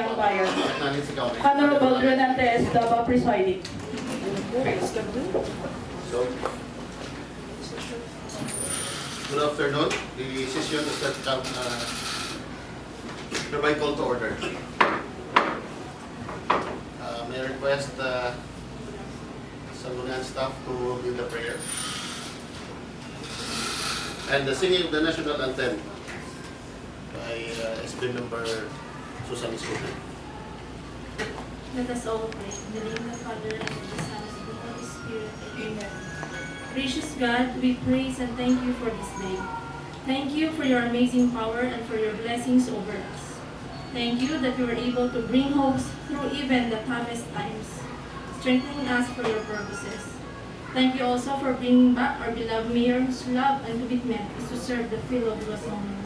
Sangguniang Bayan. Honorable Renante, Dava, Presiding. So, good afternoon. The session is that hereby call to order. May I request Sangguniang staff to lead the prayer and the singing of the national anthem by SB member Susan Iscote. Let us all pray. In the name of the Father, and of the Son, and of the Holy Spirit. Amen. Gracious God, we praise and thank you for this day. Thank you for your amazing power and for your blessings over us. Thank you that you were able to bring hopes through even the toughest times, strengthening us for your purposes. Thank you also for bringing back our beloved mayor whose love and commitment is to serve the field of Bugasongnon.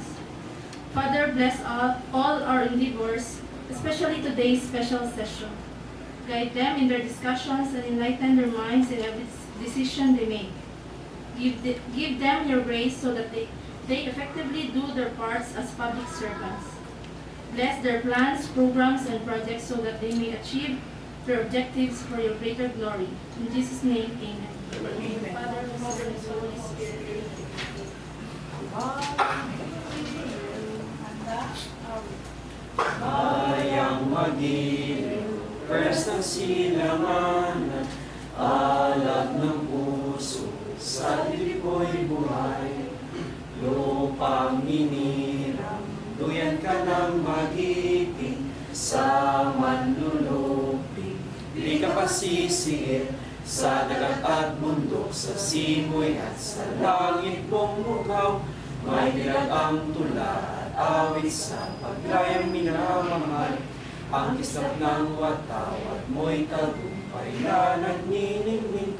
Father, bless all our endeavors, especially today's special session. Guide them in their discussions and enlighten their minds in every decision they make. Give them your grace so that they effectively do their parts as public servants. Bless their plans, programs, and projects so that they may achieve their objectives for your greater glory. In Jesus' name, amen. Amen. Father, Son, and Holy Spirit. Bayang magiliw, pres ng silanganan, alat ng puso, sa dilim ko'y buhay. Lupang minirang, duyan ka ng magiting, sa manlulupig, di ka pasisiit, sa dagat at bundok, sa simoy at sa langit mong mukaw, may dilag ang tula at awit sa paglayang minamahal. Ang kislap ng watawat mo'y tagumpay na nagniningning.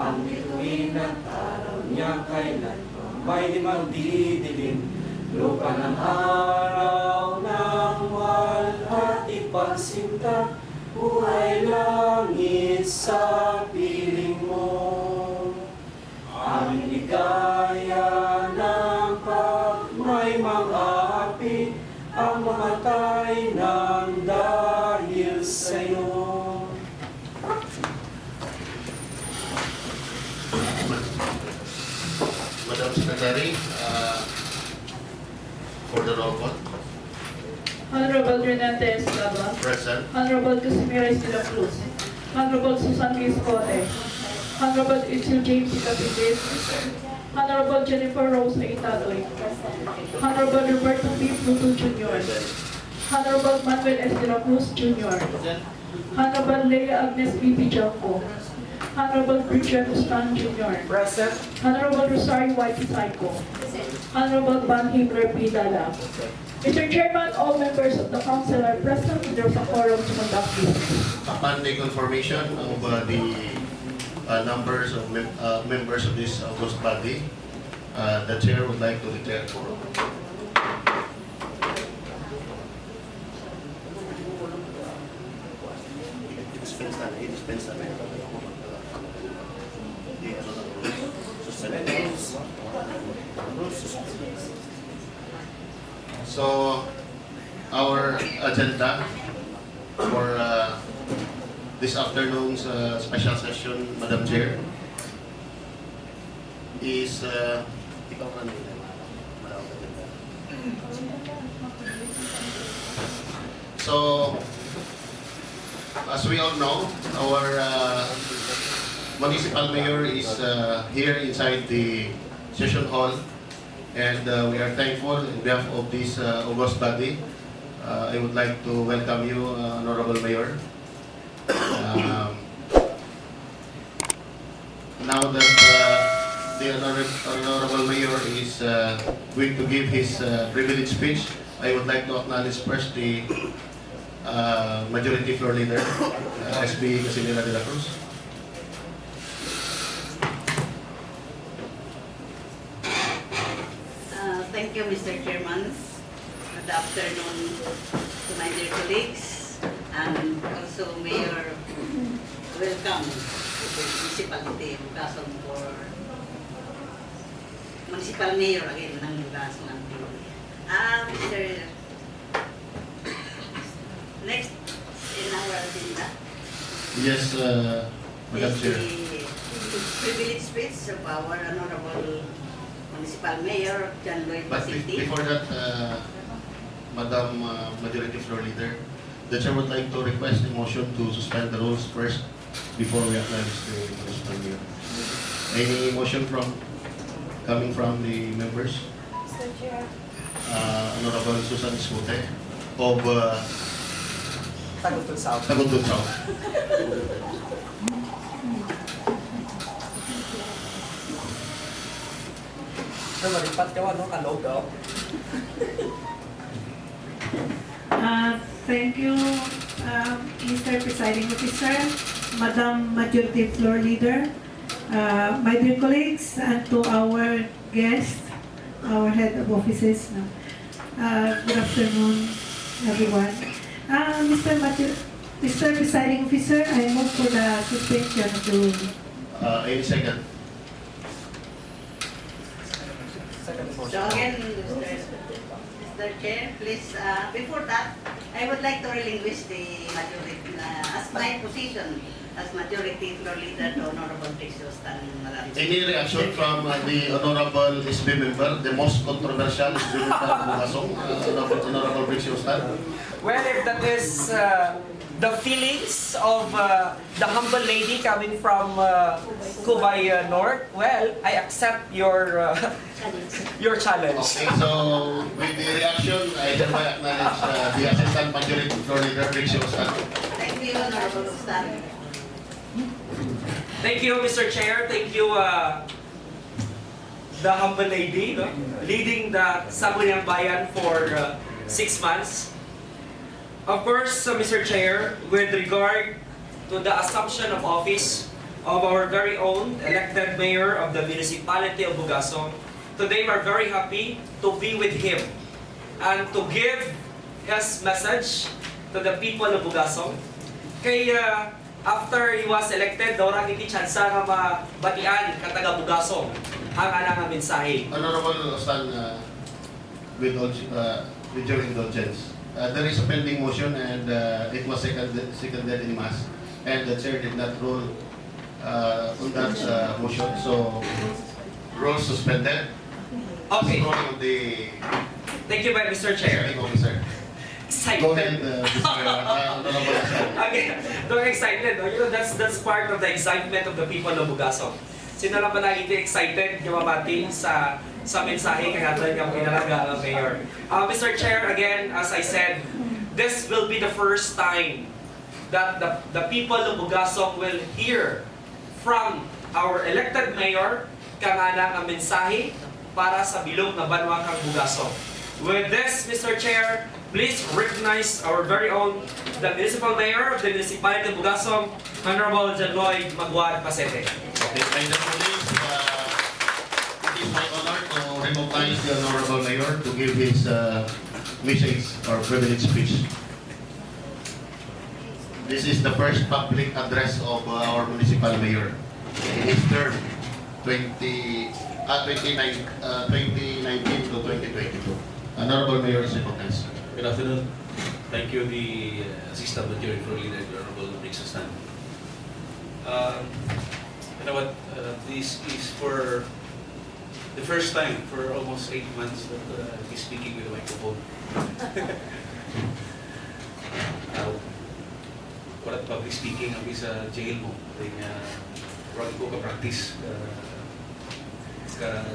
Ang bituin at taraw niya kailan may di magdidilim. Lupa ng araw ng walhati pagsinta, buhay langit sa piling mo. Aming ligaya ng pag may mga api, ang mamatay ng dahil sa'yo. Madam Secretary, for the roll call. Honorable Renante, Dava. Present. Honorable Casimira de la Cruz. Honorable Susan Iscote. Honorable Ichil James Pacete. Honorable Jennifer Rose Aitatoy. Honorable Roberto P. Pluto Jr. Honorable Manuel S. de la Cruz Jr. Honorable Leia Agnes P. Janko. Honorable Christian Stan Jr. Present. Honorable Rosario White Psycho. Honorable Van Himmler P. Dala. Mr. Chairman, all members of the council are present and there's a quorum to conduct business. Upon the confirmation of the numbers of members of this august body, the chair would like to declare quorum. So, our agenda for this afternoon's special session, Madam Chair, is so, as we all know, our municipal mayor is here inside the session hall, and we are thankful on behalf of this august body. I would like to welcome you, Honorable Mayor. Now that the Honorable Mayor is going to give his privilege speech, I would like to acknowledge first the Majority Floor Leader, SB Casimira de la Cruz. Thank you, Mr. Chairman. Good afternoon to my dear colleagues, and also Mayor. Welcome to the municipality of Bugasongnon for municipal mayor again ng Bugasongnon. Mr. Next in our agenda Yes, Madam is Chair. the privilege speech of our Honorable Municipal Mayor Lloyd. But before that, Madam Majority Floor Leader, the Chair would like to request a motion to suspend the rules first before we acknowledge the Municipal Mayor. Any motion coming from the members? Mr. Chair. Honorable Susan Escote of Taguntun South. Taguntun South. Maripat ka ano, kalogaw. Thank you, Mr. Presiding Officer, Madam Majority Floor Leader, my dear colleagues, and to our guests, our head of offices. Good afternoon, everyone. Mr. Presiding Officer, I move for the suspension of the rule. Any second? Second So motion. again, Mr. Chair, please, before that, I would like to relinquish the majority, as my position as Majority Floor Leader to Honorable Precious Tan Maraming. Any reaction from the Honorable SB member, the most controversial SB member of Bugasong, Honorable Precious Tan? Well, if that is the feelings of the humble lady coming from Cubay North, well, I accept your challenge. Okay, so with the reaction, I hereby acknowledge the Assistant Majority Floor Leader, Precious Tan. Thank you, Honorable Stan. Thank you, Mr. Chair. Thank you, the humble lady, no? Leading the Sangguniang Bayan for 6 months. Of course, Mr. Chair, with regard to the assumption of office of our very own elected mayor of the municipality of Bugasong, today we're very happy to be with him and to give his message to the people of Bugasong. Kaya after he was elected, daw ra giti tsansa nga mabatian kataga Bugasong ang anang mensahe. Honorable Stan, with your indulgence, there is a pending motion and it was seconded in mass, and the chair did not rule on that motion, so rules suspended. Okay. Going on the Thank you, Mr. Chair. presiding officer. Excited. Go ahead, Honorable Stan. Okay, they're excited. No? You know, that's part of the excitement of the people of Bugasong. Sino lang ba na hindi excited yung mamati sa mensahe kaya natin yung pinalaga ng mayor. Mr. Chair, again, as I said, this will be the first time that the people of Bugasong will hear from our elected mayor kang anang ang mensahe para sa bilog na banwa kang Bugasong. With this, Mr. Chair, please recognize our very own, the municipal mayor of the municipality of Bugasong, Honorable Lloyd Pacete. Okay, thank you, colleagues. It is my honor to recognize the Honorable Mayor to give his message or privilege speech. This is the first public address of our municipal mayor in his term 2019 to 2022. Honorable Mayor is recognized. Good afternoon. Thank you, the Assistant Majority Floor Leader, the Honorable Precious Tan. You know what? This is for the first time for almost 8 months that he's speaking with a microphone. Para public speaking ang sa jail mo. Kaya wag ko ka-practice ka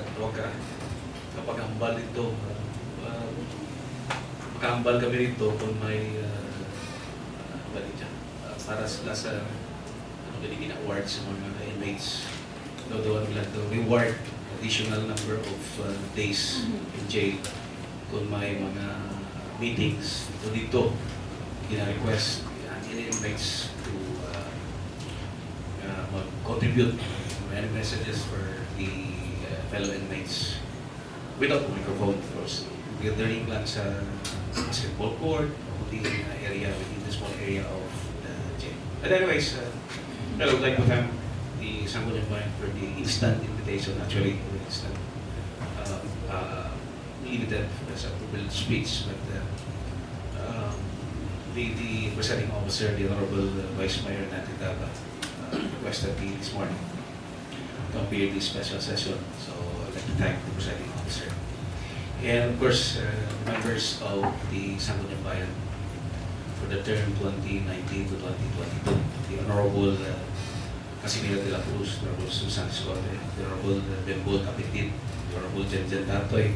kapag hambal ito. Makahambal kami rito kung may para sila sa awards sa mga inmates. The one will have to reward additional number of days in jail kung may mga meetings dito gina-request ang inmates to contribute many messages for the fellow inmates without microphone, of course. Gathering lang sa basketball court o the area within the small area of the jail. But anyways, I would like to thank the Sangguniang for the instant invitation, actually, instant limited as a privileged speech, but the presiding officer, the Honorable Vice Mayor Renante Dava, requested me this morning to appear in this special session. So I'd like to thank the presiding officer. And of course, members of the Sangguniang Bayan for the term 2019 to 2022, the Honorable Casimiro de la Cruz, the Honorable Susan Scote, the Honorable Bembol Capitit, the Honorable Jenjen Tatoy,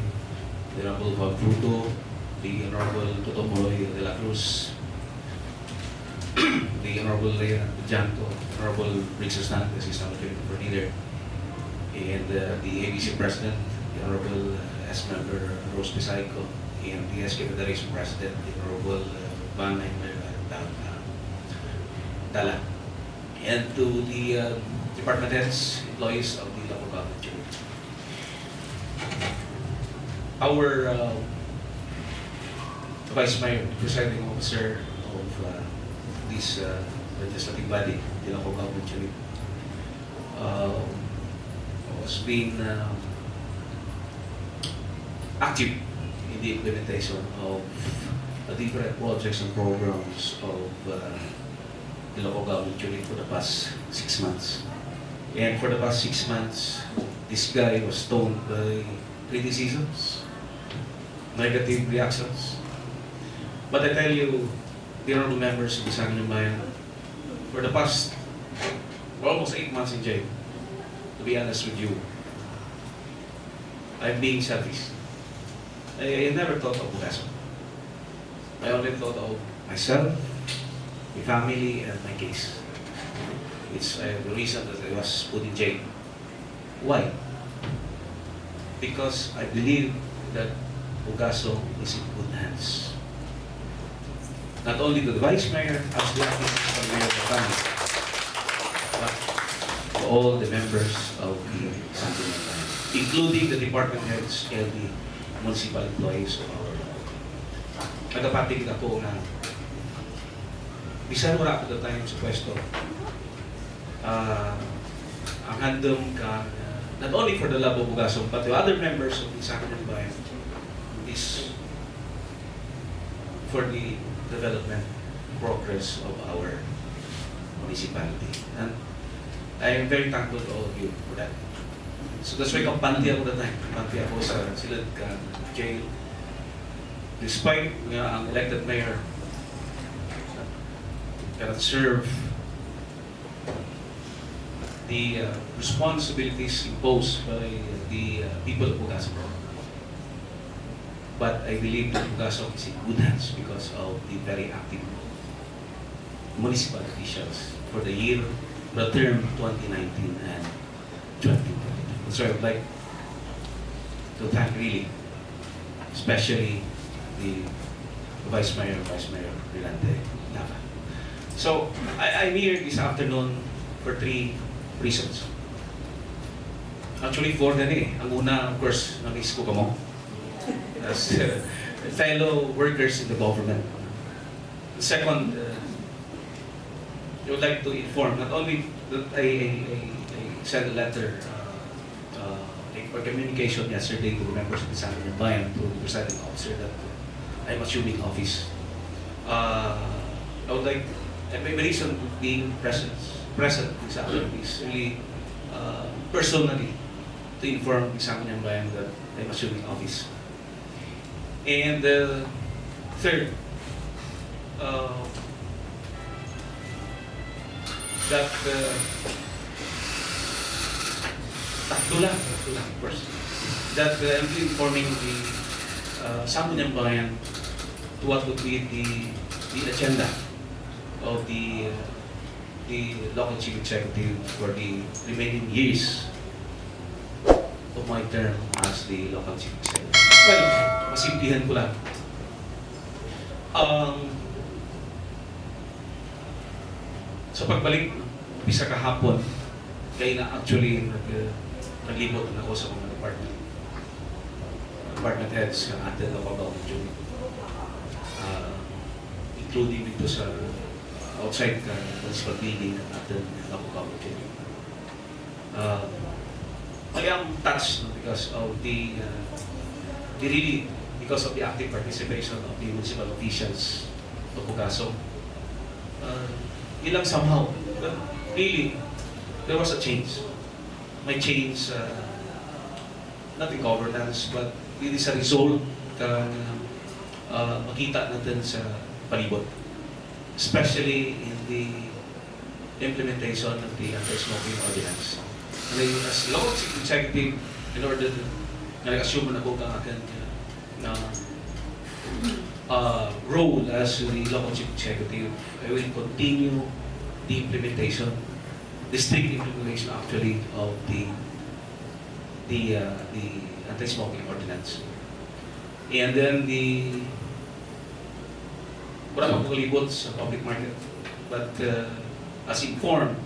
the Honorable Juan Fruto, the Honorable Toto Moroy de la Cruz, the Honorable Leon Janto, Honorable Rixos Nantes, is now the leader, and the ABC President, the Honorable S. Member Rose Pisaico, and the SK Federation President, the Honorable Bayan Dala, and to the department heads, employees of the local government unit. Our Vice Mayor, presiding officer of this legislative body, the local government unit, has been active in the implementation of the different projects and programs of the local government unit for the past 6 months. And for the past 6 months, this guy was stoned by criticisms, negative reactions. But I tell you, the honorable members of the Sangguniang Bayan, for the past almost 8 months in jail, to be honest with you, I'm being selfish. I never thought of Bugasongnon. I only thought of myself, my family, and my case. It's the reason that I was put in jail. Why? Because I believe that Bugasongnon is in good hands. Not only to the Vice Mayor, as the acting Mayor of the family, but to all the members of the Sangguniang Bayan, including the department heads and the municipal employees of our local. Nagpapatigil ako na bisan wala ako the time sa pwesto. Ang handom ka, not only for the love of Bugasongnon, but the other members of the Sangguniang Bayan is for the development progress of our municipality. And I am very thankful to all of you for that. So that's why kampante ako that time. Kampante ako sa silid ka jail. Despite ang elected mayor cannot serve the responsibilities imposed by the people of Bugasongnon. But I believe that Bugasongnon is in good hands because of the very active municipal officials for the term 2019 and 2022. So I would like to thank really, especially the Vice Mayor Renante, Dava. So I'm here this afternoon for 3 reasons. Actually 4 na eh. Ang una, of course, namiss ko kamo as fellow workers in the government. The second, I would like to inform not only that I sent a letter or communication yesterday to the members of the Sangguniang Bayan, to the presiding officer, that I'm assuming office. I would like, and my reason being present this afternoon is really personally to inform the Sangguniang Bayan that I'm assuming office. And third, that tatlo lang, of course, that I'm informing the Sangguniang Bayan to what would be the agenda of the local chief executive for the remaining years of my term as the local chief executive. Well, masimplihan ko lang. Sa pagbalik, bisa kahapon, kaya na actually naglibot na ako sa mga department heads ng atin na pag-government unit. Including dito sa outside ka municipal building ng atin na pag-government unit. Kaya ang touch because of because of the active participation of the municipal officials of Bugasong. Ilang somehow, but really, there was a change. May change, not in governance, but it is a result ng makita natin sa palibot. Especially in the implementation of the anti-smoking ordinance. And as local executive, in order to nag-assume na ko ang akin role as the local chief executive, I will continue the implementation, the strict implementation actually of the anti-smoking ordinance. And then wala pang palibot sa public market, but as informed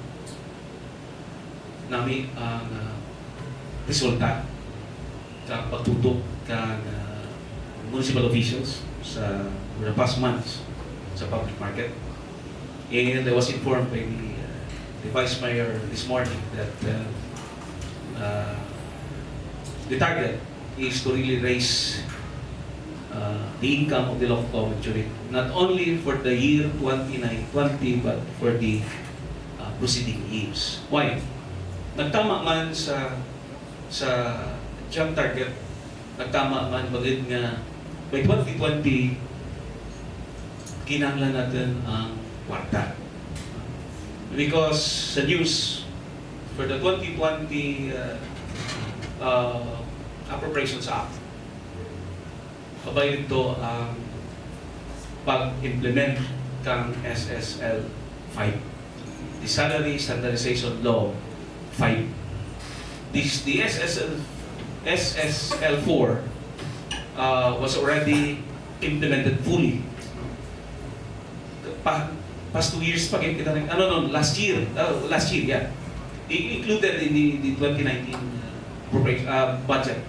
namin ang resulta sa pagtutok ng municipal officials sa the past months sa public market. And I was informed by the Vice Mayor this morning that the target is to really raise the income of the local government unit, not only for the year 2020 but for the preceding years. Why? Nagtama man sa siyang target, nagtama man bagid nga by 2020 kinahanglan natin ang kwarta. Because sa news for the 2020 Appropriations Act, kabay ito ang pag-implement kang SSL 5, the Salary Standardization Law 5. The SSL 4 was already implemented fully. Past 2 years pa kita rin, last year, yeah. Included in the 2019 budget.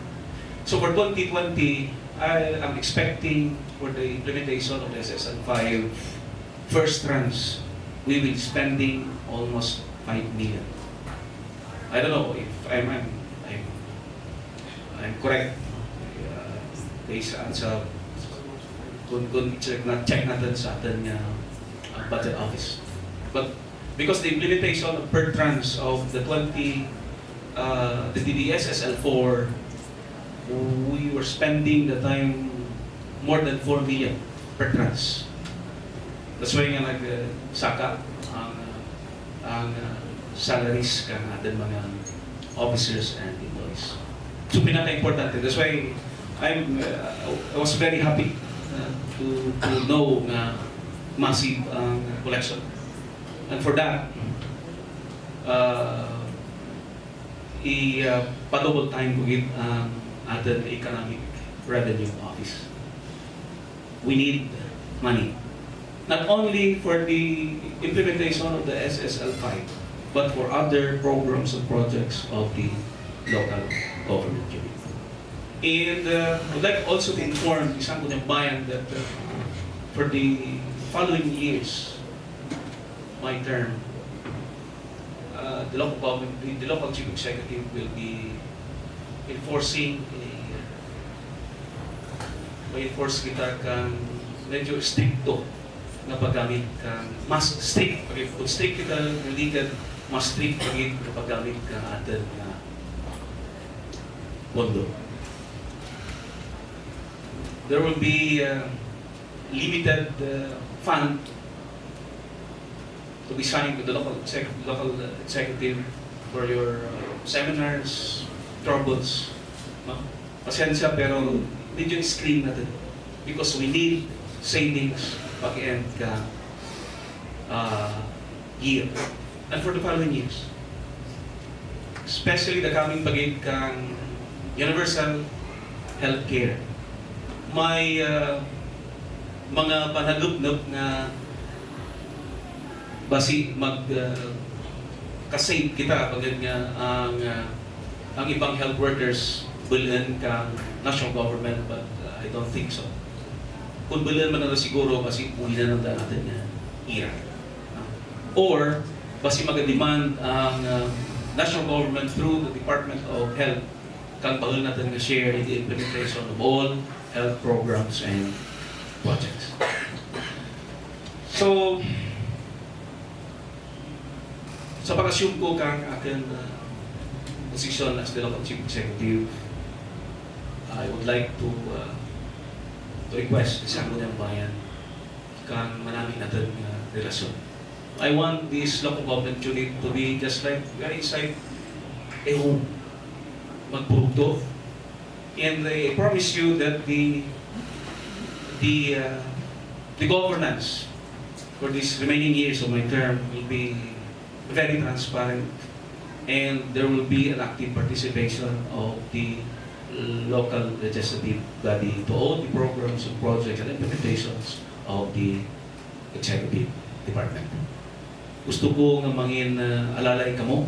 So for 2020, I'm expecting for the implementation of the SSL 5 first tranche, we will be spending almost 5 million. I don't know if I'm correct. Based sa kung check natin sa atin budget office. But because the implementation of per tranche of the SSL 4, we were spending the time more than 4 million per tranche. That's why nga nagsaka ang salaries ng ating mga officers and employees. So pinaka-importante. That's why I was very happy to know na massive ang collection. And for that, pa-double time ko ang ating economic revenue office. We need money. Not only for the implementation of the SSL 5, but for other programs and projects of the local government unit. And I would like also to inform the Sangguniang Bayan that for the following years, my term, the local government, the local chief executive will be enforcing may enforce kita kang medyo stricto na paggamit kang mas strict. Kung strict kita legal, mas strict paggamit na paggamit kang atin na pondo. There will be limited fund to be signed with the local executive for your seminars, troubles. No? Pasensya pero medyo screen natin because we need savings pag-end ka year and for the following years. Especially the coming pag-end kang universal healthcare. May mga panagupnop na basi kasave kita pag nga ang ibang health workers bilhin kang national government, but I don't think so. Kung bilhin man na siguro kasi uwi na ng natin nga ira. Or basi mag-demand ang national government through the Department of Health kang bahul natin nga share in the implementation of all health programs and projects. So, sa pag-assume ko kang aking position as the local chief executive, I would like to request sa Sangguniang Bayan kang manaming natin relasyon. I want this local government unit to be just like we are inside a home. Magpurugto. And I promise you that the governance for these remaining years of my term will be very transparent, and there will be an active participation of the local legislative body to all the programs and projects and implementations of the executive department. Gusto ko nga mangin alalay ka mo.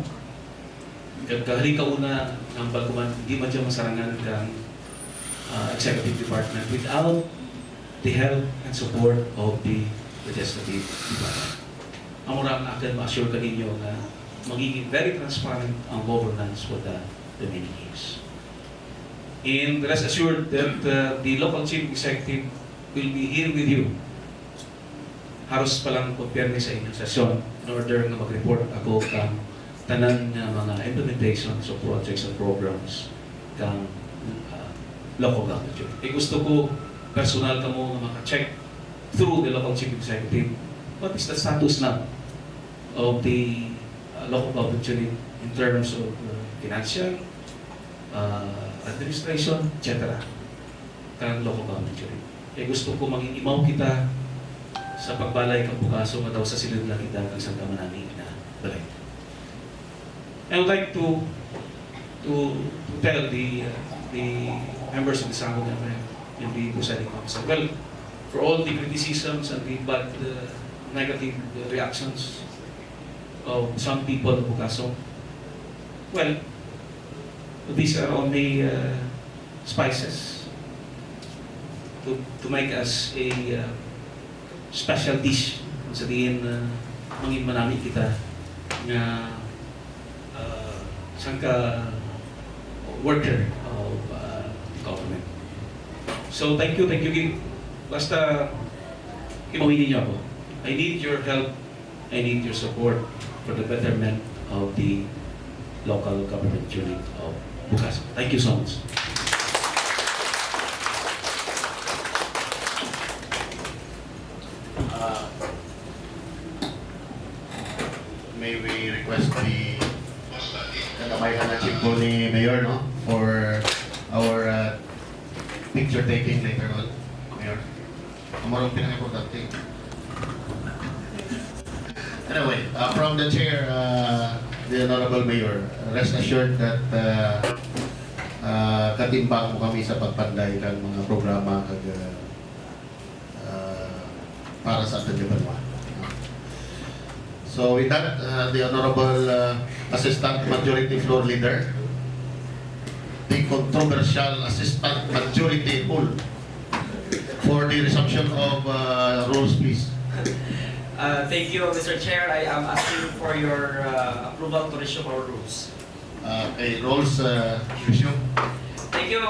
Kahali ka una ng balkuman, hindi man dyan masarangan kang executive department without the help and support of the legislative department. Ang murang akin ma-assure ka ninyo na magiging very transparent ang governance for the remaining years. And rest assured that the local chief executive will be here with you. Haros palang kumpirme sa inyong sesyon in order na mag-report ako kang tanan nga mga implementations of projects and programs kang local government. Gusto ko personal ka mo nga maka-check through the local chief executive what is the status now of the local government unit in terms of financial, administration, etc. Kang local government unit. Gusto ko mangingimaw kita sa pagbalay kang Bugasong at daw sa silid lang kita kang Santa Manani na balay. I would like to tell the members of the Sangguniang and the Presiding Officer, well, for all the criticisms and the bad negative reactions of some people of Bugasong, well, these are only spices to make us a special dish. Sabihin mangin manami kita nga sangka worker of government. So thank you. Basta kimawin niyo ako. I need your help. I need your support for the betterment of the local government unit of Bugasong. Thank you so much. May we request the kakabayan na chief po ni Mayor, no? For our picture taking later on, Mayor. Amarong pinaka-importante. Anyway, from the chair, the Honorable Mayor, rest assured that katimbang mo kami sa pagpanday ng mga programa para sa ating department. So with that, the Honorable Assistant Majority Floor Leader, the controversial Assistant Majority Pool for the resumption of rules, please. Thank you, Mr. Chair. I am asking for your approval to resume our rules. Okay, rules resume. Thank you,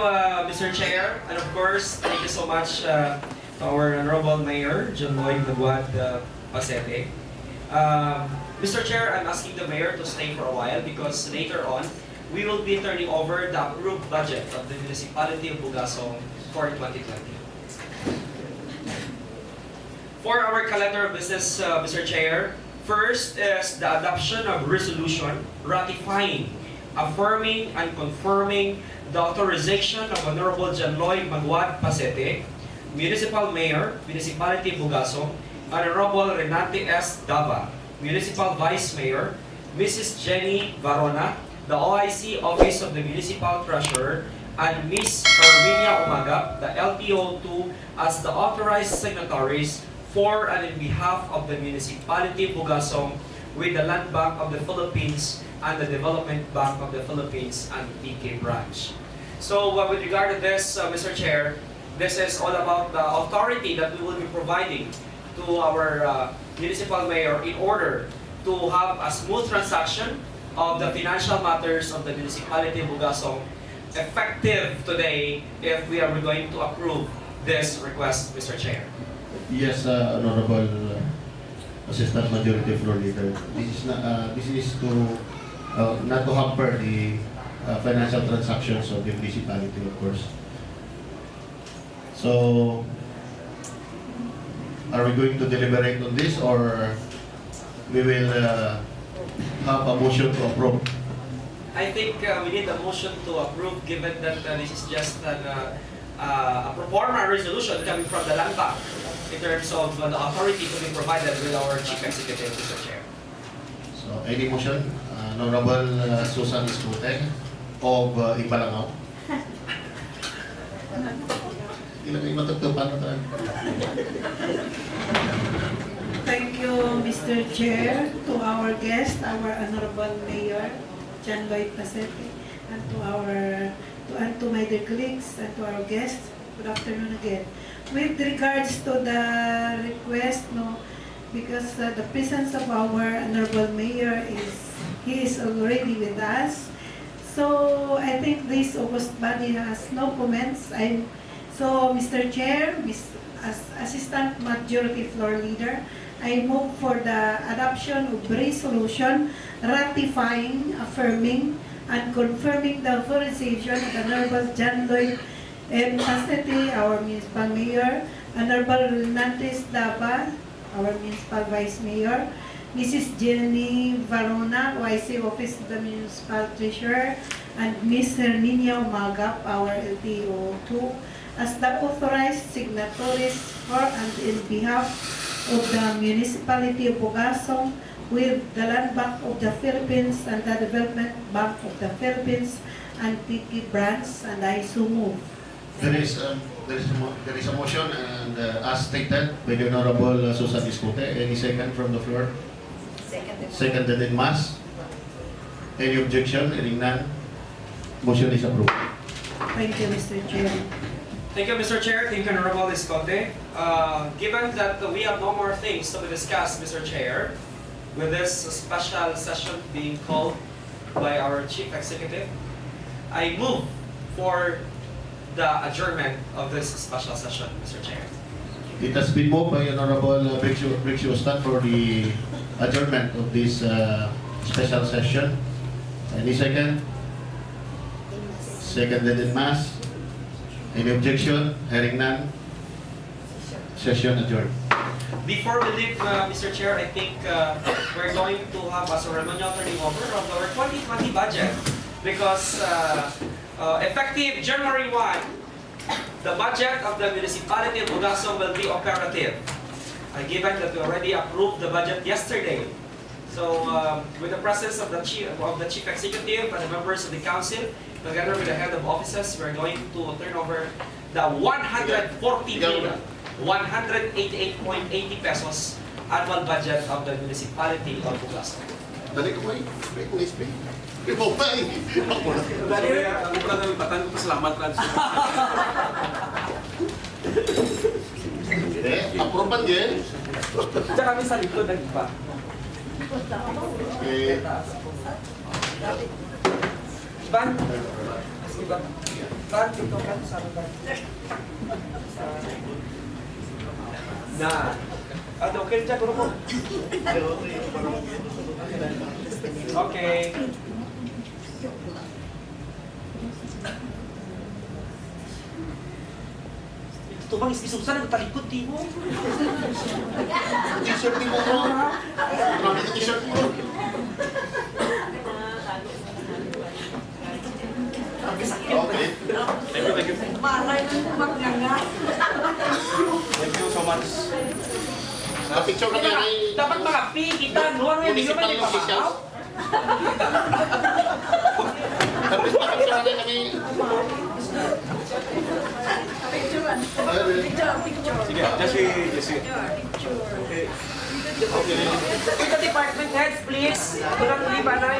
Mr. Chair. And of course, thank you so much to our Honorable Mayor, Lloyd, Pacete. Mr. Chair, I'm asking the Mayor to stay for a while because later on, we will be turning over the approved budget of the municipality of Bugasong for 2020. For our calendar of business, Mr. Chair, first is the adoption of resolution ratifying, affirming, and confirming the authorization of Honorable Lloyd Pacete, Municipal Mayor, Municipality of Bugasong, Honorable Renante S. Dava, Municipal Vice Mayor, Mrs. Jenny Varona, the OIC Office of the Municipal Treasurer, and Ms. Erminia Umaga, the LTO2, as the authorized signatories for and in behalf of the Municipality of Bugasong with the Land Bank of the Philippines and the Development Bank of the Philippines and PK branch. So with regard to this, Mr. Chair, this is all about the authority that we will be providing to our municipal mayor in order to have a smooth transaction of the financial matters of the municipality of Bugasong effective today if we are going to approve this request, Mr. Chair. Yes, Honorable Assistant Majority Floor Leader. This is to not to hamper the financial transactions of the municipality, of course. So, are we going to deliberate on this, or we will have a motion to approve? I think we need a motion to approve given that this is just a pro forma resolution coming from the land bank in terms of the authority to be provided with our Chief Executive, Mr. Chair. So, any motion? Honorable Susan Escute of Ibalangaw. Ilang matagtupan na tayo. Thank you, Mr. Chair, to our guest, our Honorable Mayor, Lloyd Pacete, and to my dear colleagues, and to our guests. Good afternoon again. With regards to the request, because the presence of our Honorable Mayor he is already with us. So I think this August body has no comments. So, Mr. Chair, as Assistant Majority Floor Leader, I move for the adoption of resolution ratifying, affirming, and confirming the authorization of Honorable Lloyd M. Pacete, our Municipal Mayor, Honorable Renante Dava, our Municipal Vice Mayor, Mrs. Jenny Varona, OIC Office of the Municipal Treasurer, and Ms. Herminia Umagap, our LTO2, as the authorized signatories for and in behalf of the Municipality of Bugasongnon with the Land Bank of the Philippines and the Development Bank of the Philippines and Tiki Branch, and I so move. There is a motion, and as stated by the Honorable Susan Escute. Any second from the floor? Seconded in mass. Any objection? Hearing none. Motion is approved. Thank you, Mr. Chair. Thank you, Mr. Chair. Thank you, Honorable Escote. Given that we have no more things to be discussed, Mr. Chair, with this special session being called by our Chief Executive, I move for the adjournment of this special session, Mr. Chair. It has been moved by Honorable Brixiostan for the adjournment of this special session. Any second? Seconded in mass. Any objection? Hearing none. Session adjourned. Before we leave, Mr. Chair, I think we're going to have a ceremonial turning over of our 2020 budget because effective January 1, the budget of the municipality of Bugasongnon will be operative. Given that we already approved the budget yesterday. So with the presence of the Chief Executive and the members of the Council, together with the head of offices, we're going to turn over the 140 million, 188.80 pesos annual budget of the municipality of Bugasongnon. Dali ko ba? Break mo na-speak. Ikaw ba eh? Ako na. Dali, ang pala ng ipatan ko, pasalamat lang siya. Aproban din. Diyan kami sa likod ng iba. Okay. Iban? Iban? Iban, dito ka sa lugar. Na. Ano, okay dyan, guro mo. Okay. Ito bang isbisusan ang talikod, di mo? T-shirt ni mo ko. Marami na t-shirt mo. Okay. Thank you. Thank you so much. Picture kami ay Dapat mga kita, nuwan mo yung video municipal may officials. pamakaw. Tapos picture kami. Sige, Jesse. Okay. With the department heads, please. Walang libanay.